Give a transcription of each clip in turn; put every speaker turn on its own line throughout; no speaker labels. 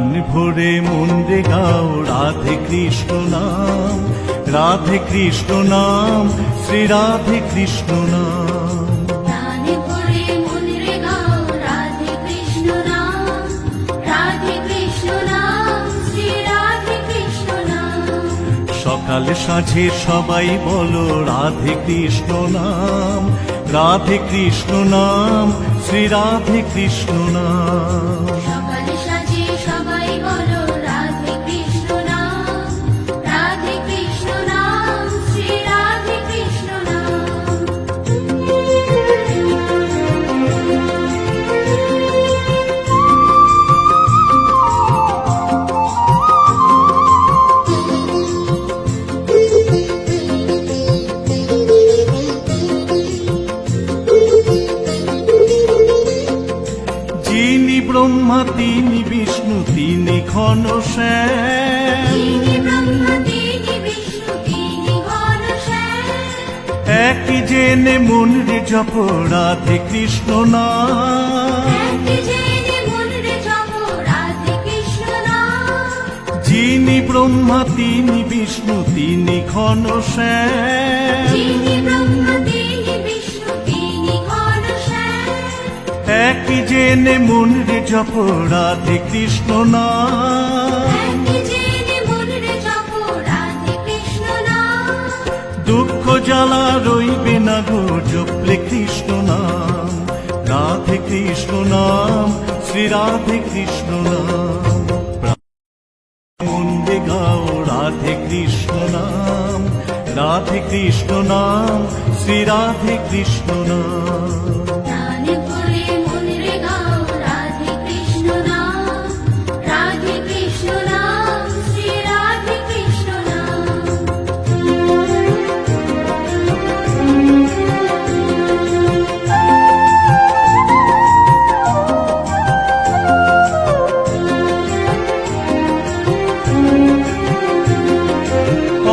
প্রাণ ভরে মন রে গাও রাধে কৃষ্ণ নাম, রাধে কৃষ্ণ নাম, শ্রী রাধে কৃষ্ণ নাম।
প্রাণ ভরে মন রে গাও রাধে কৃষ্ণ নাম, রাধে কৃষ্ণ নাম, শ্রী রাধে কৃষ্ণ নাম।
সকালে সাঁঝে সবাই বলো রাধে কৃষ্ণ নাম, রাধে কৃষ্ণ নাম, শ্রী রাধে কৃষ্ণ নাম।
সকালে সাজে সবাই বলো রাধে কৃষ্ণ নাম, রাধে কৃষ্ণ নাম, শ্রী রাধে কৃষ্ণ নাম।
যিনি ব্রহ্মা তিনি বিষ্ণু তিনি ঘনশ্যাম,
তিনি ব্রহ্মা তিনি বিষ্ণু তিনি ঘনশ্যাম।
একই জেনে মন রে জপ রাধে কৃষ্ণ নাম।
এক জেনে মন রে জপ রাধে কৃষ্ণ নাম।
যিনি ব্রহ্মা তিনি বিষ্ণু তিনি ঘনশ্যাম,
যিনি ব্রহ্মা তিনি বিষ্ণু তিনি ঘনশ্যাম।
একই জেনে মন রে জপ রাধে কৃষ্ণ নাম।
এক জেনে মন রে জপ রাধে কৃষ্ণ নাম।
দুঃখ জ্বালা রইবে না গো জপলে কৃষ্ণ নাম, রাধে কৃষ্ণ নাম, শ্রী রাধে কৃষ্ণ নাম। মন রে গাও রাধে কৃষ্ণ নাম, রাধে কৃষ্ণ নাম, শ্রী রাধে কৃষ্ণ নাম।
প্রাণ ভরে মন রে গাও রাধে কৃষ্ণ নাম, রাধে কৃষ্ণ নাম, শ্রী রাধে কৃষ্ণ নাম।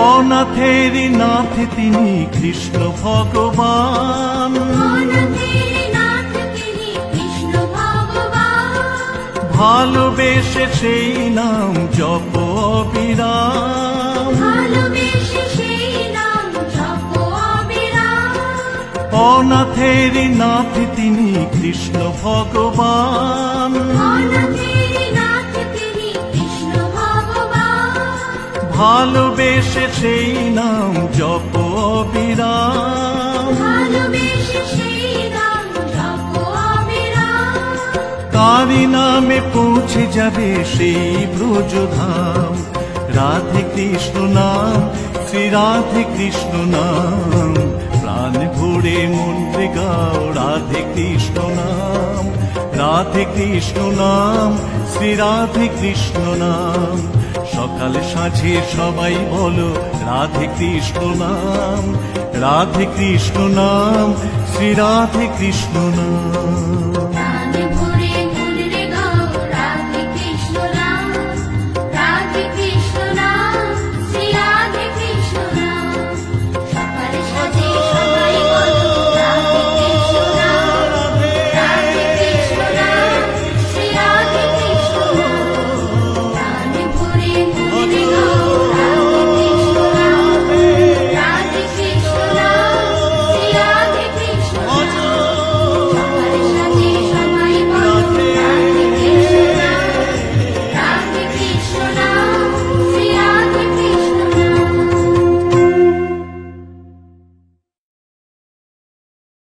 অনাথের নাথ তিনি কৃষ্ণ ভগবান,
অনাথের নাথ তিনি কৃষ্ণ ভগবান।
ভালোবেসে সেই নাম জপ অবিরাম।
ভালোবেসে সেই নাম জপ অবিরাম।
অনাথের নাথ তিনি কৃষ্ণ ভগবান,
অনাথের নাথ তিনি কৃষ্ণ ভগবান।
ভালোবেসে সেই নাম জপ অবিরাম।
ভালোবেসে সেই নাম জপ অবিরাম।
তারি নামে পৌঁছে যাবে সেই ব্রজধাম, রাধে কৃষ্ণ নাম, শ্রী রাধে কৃষ্ণ নাম। প্রাণ ভরে মন রে গাও রাধে কৃষ্ণ নাম, রাধে কৃষ্ণ নাম, শ্রী রাধে কৃষ্ণ নাম। সকাল সাঁঝে সবাই বলো রাধে কৃষ্ণ নাম, রাধে কৃষ্ণ নাম, শ্রী রাধে কৃষ্ণ নাম।